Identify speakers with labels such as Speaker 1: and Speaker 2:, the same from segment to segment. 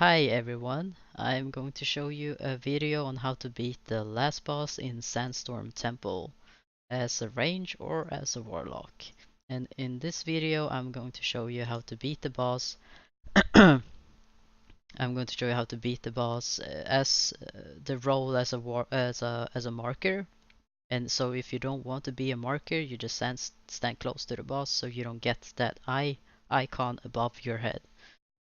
Speaker 1: Hi everyone, I'm going to show you a video on how to beat the last boss in Sandstorm Temple as a range or as a warlock. And in this video I'm going to show you how to beat the boss. I'm going to show you how to beat the boss as the role as a marker. And so if you don't want to be a marker, you just stand close to the boss so you don't get that eye icon above your head.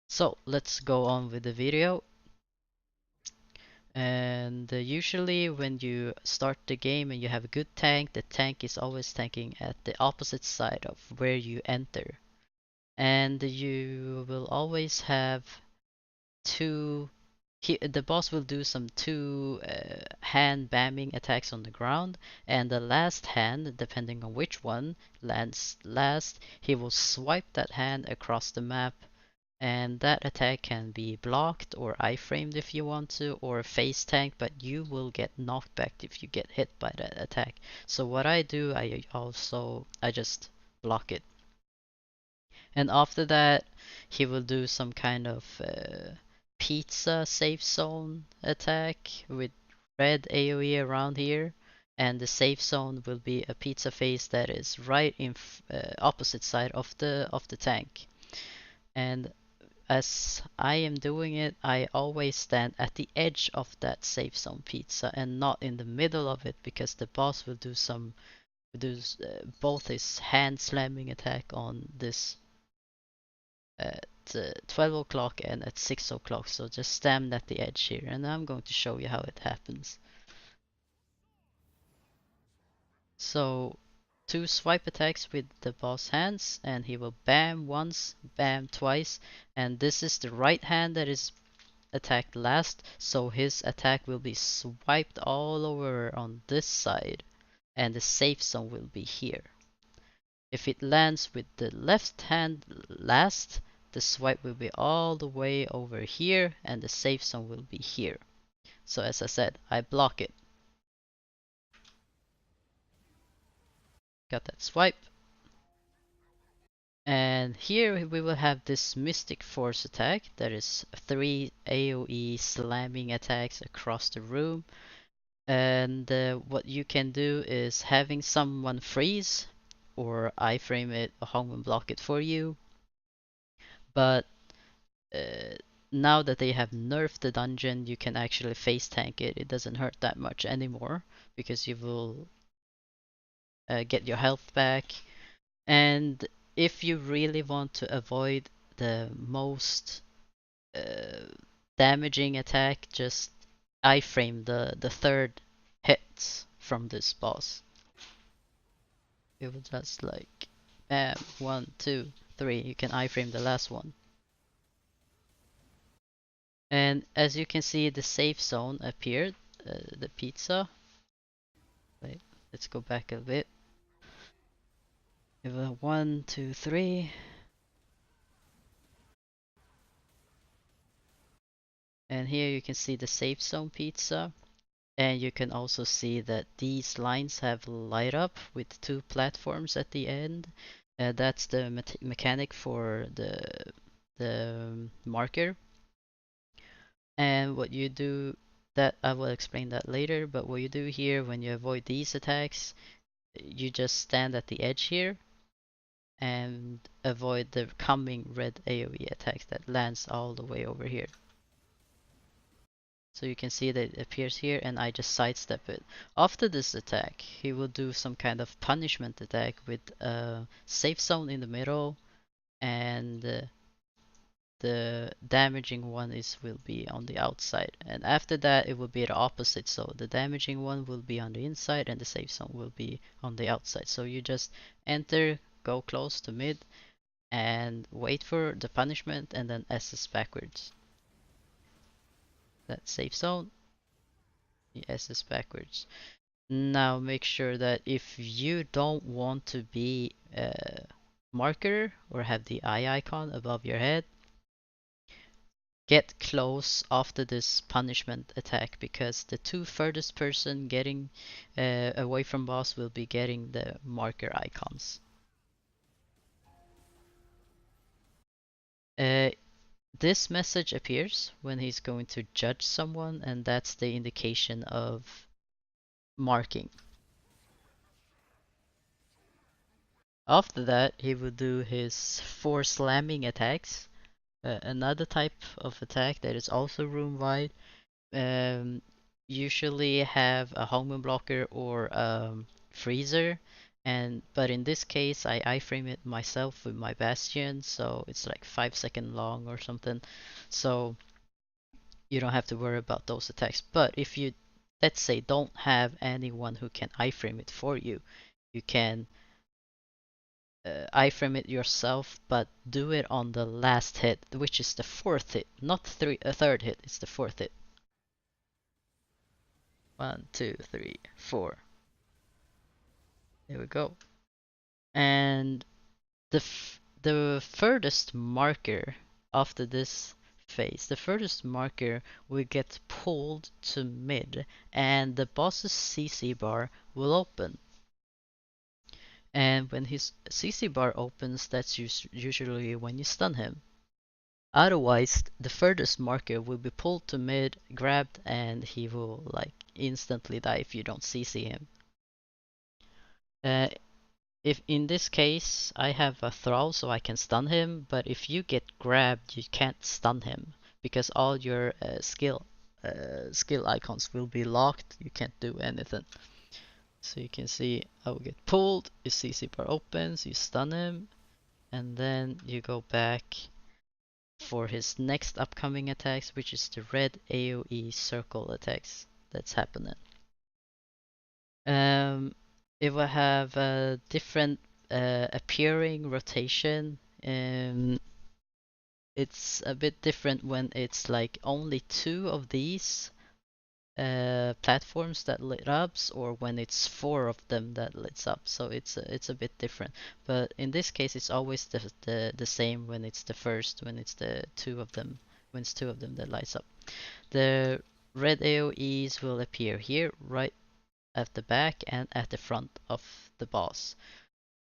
Speaker 1: So let's go on with the video. And usually when you start the game and you have a good tank, the tank is always tanking at the opposite side of where you enter. And you will always have the boss will do some two hand bamming attacks on the ground, and the last hand, depending on which one lands last, he will swipe that hand across the map, and that attack can be blocked or iframed if you want to, or face tanked, but you will get knocked back if you get hit by that attack. So what I do, I just block it. And after that, he will do some kind of pizza safe zone attack with red AoE around here. And the safe zone will be a pizza face that is right in opposite side of the tank. And as I am doing it, I always stand at the edge of that safe zone pizza and not in the middle of it, because the boss will do both his hand slamming attack on this at 12 o'clock and at 6 o'clock. So just stand at the edge here, and I'm going to show you how it happens. So two swipe attacks with the boss hands, and he will bam once, bam twice, and this is the right hand that is attacked last, so his attack will be swiped all over on this side, and the safe zone will be here. If it lands with the left hand last, the swipe will be all the way over here, and the safe zone will be here. So as I said, I block it. Got that swipe. And here we will have this Mystic Force attack. That is 3 AoE slamming attacks across the room. And what you can do is having someone freeze, or iframe it or home block it for you. But now that they have nerfed the dungeon, you can actually face tank it. It doesn't hurt that much anymore because you will get your health back. And if you really want to avoid the most damaging attack, just iframe the third hit from this boss. It will just like bam, 1, 2, 3. You can iframe the last one. And as you can see, the safe zone appeared, the pizza. Wait, let's go back a bit. We have 1, 2, 3. And here you can see the safe zone pizza. And you can also see that these lines have light up with 2 platforms at the end. That's the mechanic for the marker. And what you do, that I will explain that later, but what you do here when you avoid these attacks, you just stand at the edge here and avoid the coming red AoE attacks that lands all the way over here. So you can see that it appears here, and I just sidestep it. After this attack, he will do some kind of punishment attack with a safe zone in the middle, and the damaging one will be on the outside. And after that, it will be the opposite. So the damaging one will be on the inside, and the safe zone will be on the outside. So you just enter, go close to mid, and wait for the punishment, and then SS backwards. That safe zone. Yes, it's backwards. Now make sure that if you don't want to be a marker or have the eye icon above your head, get close after this punishment attack, because the 2 furthest person getting away from boss will be getting the marker icons. This message appears when he's going to judge someone, and that's the indication of marking. After that, he will do his 4 slamming attacks. Another type of attack that is also room wide. Um, Usually have a homing blocker or freezer, and but in this case I iframe it myself with my bastion, so it's like 5 second long or something. So you don't have to worry about those attacks. But if you, let's say, don't have anyone who can iframe it for you, you can iframe it yourself, but do it on the last hit, which is the fourth hit, not a third hit. It's the fourth hit. 1, 2, 3, 4. There we go. And the furthest marker after this phase, the furthest marker will get pulled to mid, and the boss's CC bar will open. And when his CC bar opens, that's usually when you stun him. Otherwise, the furthest marker will be pulled to mid, grabbed, and he will like instantly die if you don't CC him. Uh, If in this case I have a throw so I can stun him, but if you get grabbed you can't stun him because all your skill icons will be locked. You can't do anything. So you can see I will get pulled, your CC bar opens, you stun him, and then you go back for his next upcoming attacks, which is the red AoE circle attacks that's happening. It will have a different appearing rotation. It's a bit different when it's like only 2 of these platforms that lit up, or when it's 4 of them that lights up. So it's a bit different. But in this case, it's always the same when it's the first, when it's the 2 of them, when it's 2 of them that lights up. The red AoEs will appear here, right at the back and at the front of the boss.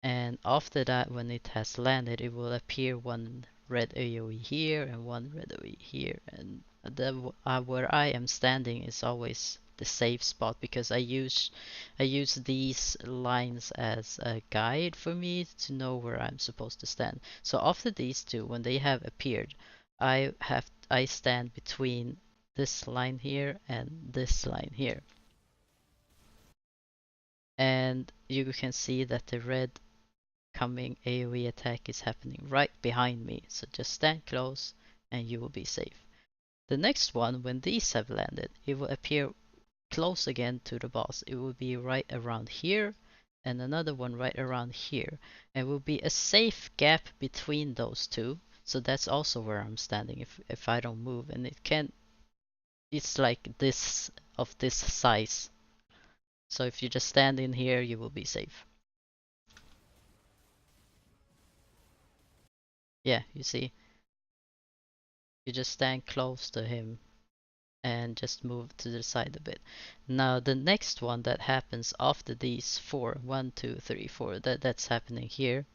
Speaker 1: And after that, when it has landed, it will appear one red AoE here and one red AoE here. And where I am standing is always the safe spot because I use these lines as a guide for me to know where I'm supposed to stand. So after these two, when they have appeared, I stand between this line here and this line here. And you can see that the red coming AoE attack is happening right behind me, so just stand close and you will be safe. The next one, when these have landed, it will appear close again to the boss. It will be right around here and another one right around here, and will be a safe gap between those two. So that's also where I'm standing if I don't move, and it's like this, of this size. So if you just stand in here, you will be safe. Yeah, you see, you just stand close to him and just move to the side a bit. Now the next one that happens after these 4, 1, 2, 3, 4, that's happening here,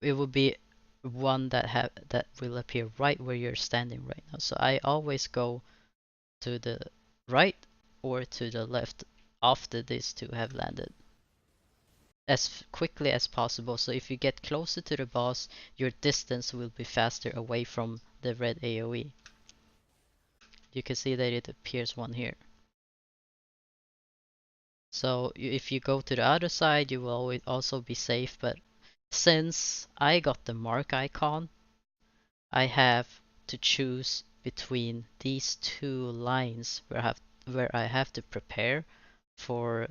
Speaker 1: it will be one that will appear right where you're standing right now. So I always go to the right or to the left after these two have landed as quickly as possible. So if you get closer to the boss, your distance will be faster away from the red AoE. You can see that it appears one here. So if you go to the other side, you will always also be safe. But since I got the mark icon, I have to choose between these two lines where I have to prepare for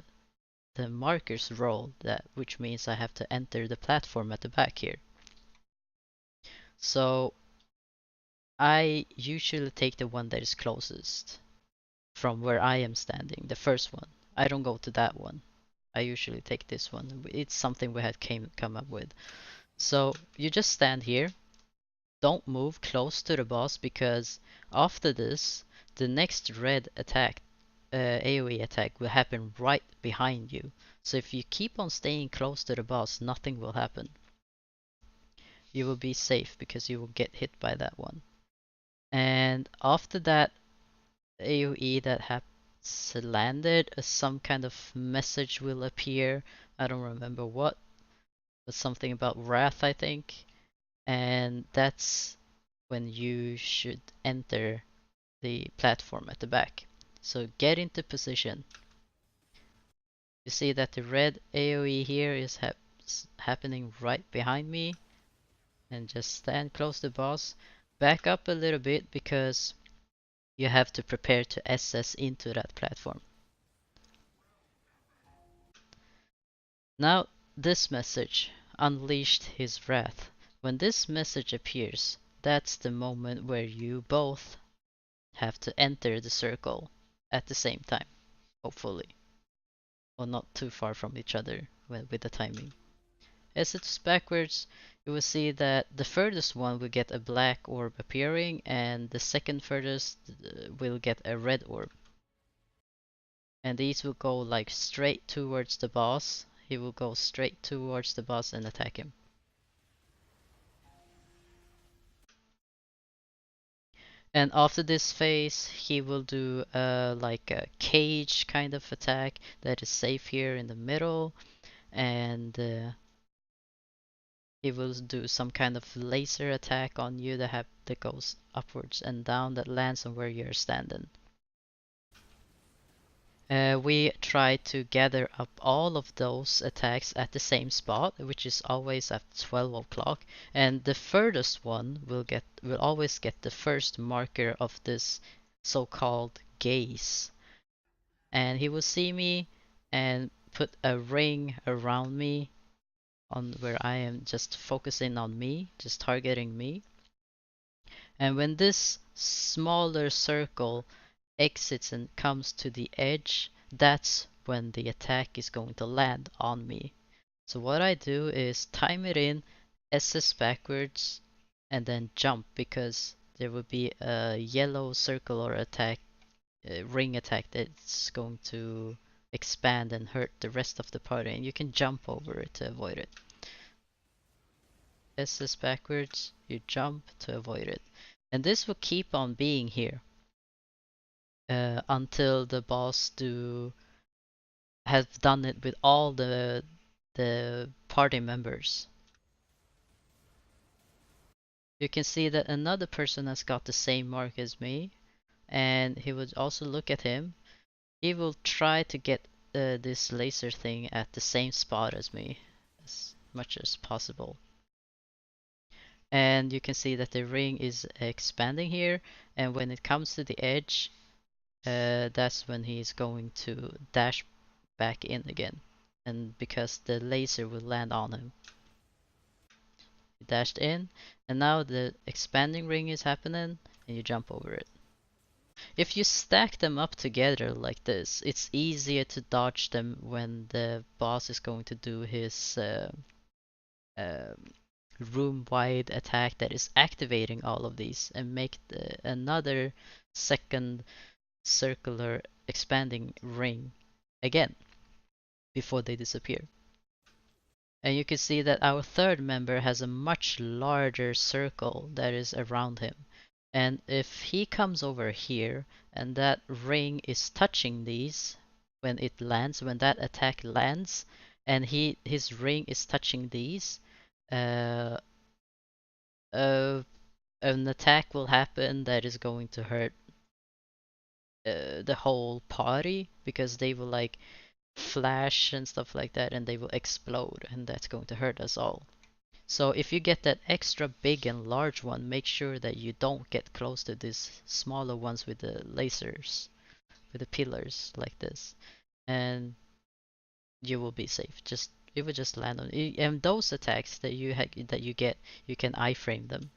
Speaker 1: the marker's role, which means I have to enter the platform at the back here. So I usually take the one that is closest from where I am standing, the first one. I don't go to that one. I usually take this one. It's something we had come up with. So you just stand here. Don't move close to the boss because after this, the next red attack, AoE attack, will happen right behind you. So if you keep on staying close to the boss, nothing will happen. you will be safe because you will get hit by that one. And after that AoE that has landed, some kind of message will appear. I don't remember what, but something about wrath, I think. And that's when you should enter the platform at the back. So get into position. You see that the red AoE here is happening right behind me, and just stand close to the boss. Back up a little bit because you have to prepare to SS into that platform. Now this message unleashed his wrath. When this message appears, that's the moment where you both have to enter the circle at the same time, hopefully. Or not too far from each other with the timing. As it's backwards, you will see that the furthest one will get a black orb appearing, and the second furthest will get a red orb. And these will go like straight towards the boss. He will go straight towards the boss and attack him. And after this phase, he will do like a cage kind of attack that is safe here in the middle, and he will do some kind of laser attack on you that goes upwards and down that lands on where you're standing. We try to gather up all of those attacks at the same spot, which is always at 12 o'clock, and the furthest one will always get the first marker of this so-called gaze. And he will see me and put a ring around me on where I am just focusing on me, just targeting me. And when this smaller circle exits and comes to the edge, that's when the attack is going to land on me. So what I do is time it in, SS backwards, and then jump, because there will be a yellow circle or attack, ring attack that's going to expand and hurt the rest of the party, and you can jump over it to avoid it. SS backwards, you jump to avoid it. And this will keep on being here until the boss has done it with all the party members. You can see that another person has got the same mark as me, and he would also look at him. He will try to get this laser thing at the same spot as me as much as possible. And you can see that the ring is expanding here, and when it comes to the edge, that's when he's going to dash back in again, and because the laser will land on him. He dashed in, and now the expanding ring is happening, and you jump over it. If you stack them up together like this, it's easier to dodge them when the boss is going to do his room-wide attack that is activating all of these and make another second circular expanding ring again before they disappear. And you can see that our third member has a much larger circle that is around him. And if he comes over here and that ring is touching these when it lands, when that attack lands, and his ring is touching these, uh, an attack will happen that is going to hurt the whole party, because they will like flash and stuff like that, and they will explode, and that's going to hurt us all. So if you get that extra big and large one, make sure that you don't get close to these smaller ones with the lasers, with the pillars like this, and you will be safe. It will just land on you. And those attacks that you get, you can iframe them.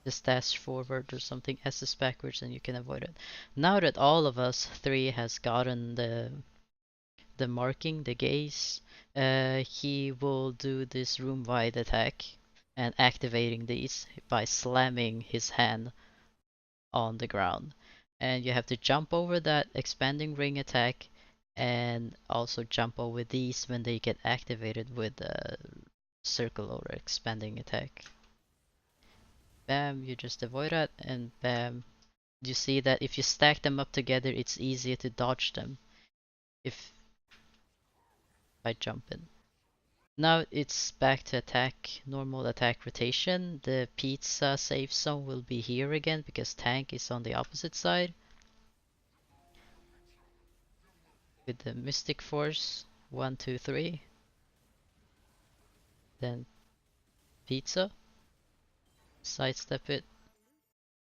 Speaker 1: Just dash forward or something, SS backwards, and you can avoid it. Now that all of us three has gotten the marking, the gaze, he will do this room-wide attack and activating these by slamming his hand on the ground. And you have to jump over that expanding ring attack and also jump over these when they get activated with circle or expanding attack. Bam, you just avoid that, and bam. You see that if you stack them up together, it's easier to dodge them if by jumping. Now it's back to attack, normal attack rotation. The pizza safe zone will be here again because tank is on the opposite side. With the Mystic Force, 1, 2, 3. Then pizza, sidestep it.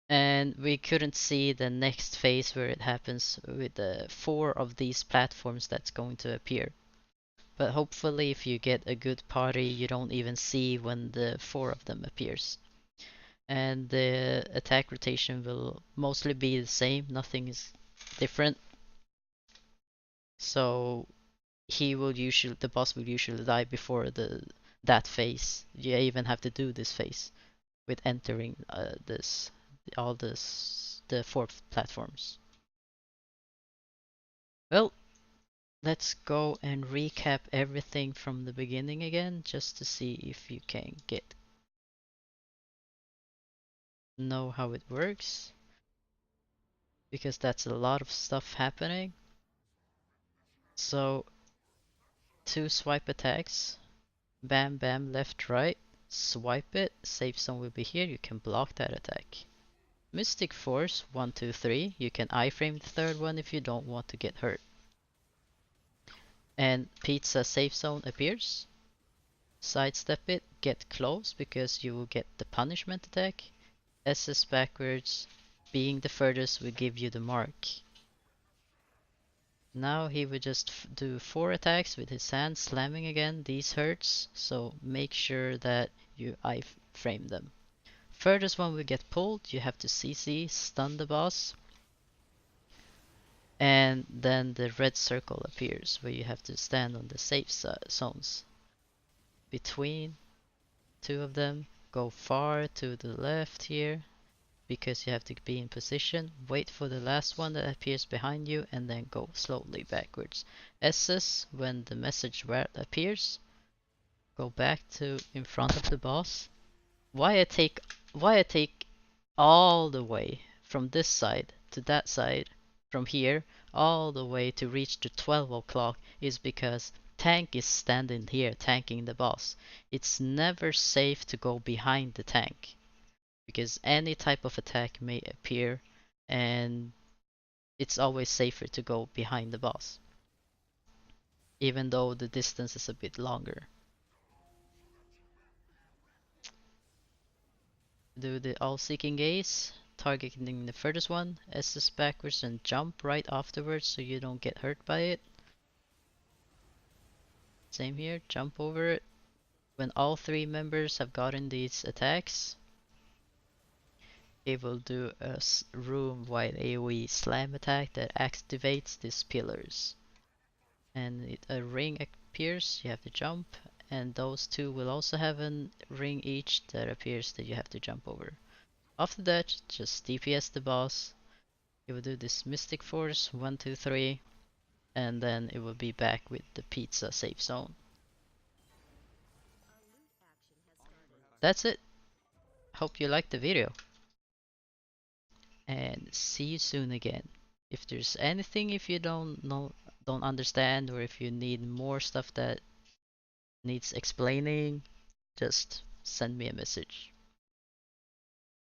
Speaker 1: And we couldn't see the next phase where it happens with the 4 of these platforms that's going to appear. But hopefully if you get a good party, you don't even see when the 4 of them appears. And the attack rotation will mostly be the same, nothing is different. So the boss will usually die before that phase. You even have to do this phase with entering the 4 platforms. Well, let's go and recap everything from the beginning again, just to see if you can know how it works, because that's a lot of stuff happening. So 2 swipe attacks, bam bam left right, swipe it, safe zone will be here, you can block that attack. Mystic Force 1, 2, 3, you can iframe the third one if you don't want to get hurt. And pizza safe zone appears. Sidestep it, get close because you will get the punishment attack. SS backwards, being the furthest will give you the mark. Now he will just do 4 attacks with his hand, slamming again. These hurts, so make sure that you iframe them. Furthest one will get pulled, you have to CC, stun the boss. And then the red circle appears where you have to stand on the safe zones. Between 2 of them, go far to the left here because you have to be in position. Wait for the last one that appears behind you and then go slowly backwards. SS when the message appears. Go back to in front of the boss. Why I take all the way from this side to that side, from here all the way to reach the 12 o'clock is because tank is standing here tanking the boss. It's never safe to go behind the tank because any type of attack may appear, and it's always safer to go behind the boss even though the distance is a bit longer. Do the all-seeking gaze, targeting the furthest one, SS backwards and jump right afterwards so you don't get hurt by it. Same here, jump over it. When all 3 members have gotten these attacks, it will do a room-wide AoE slam attack that activates these pillars. And a ring appears, you have to jump, and those 2 will also have a ring each that appears that you have to jump over. After that, just DPS the boss. You will do this Mystic Force 1, 2, 3, and then it will be back with the pizza safe zone. That's it. Hope you liked the video. And see you soon again. If there's anything if you don't understand, or if you need more stuff that needs explaining, just send me a message.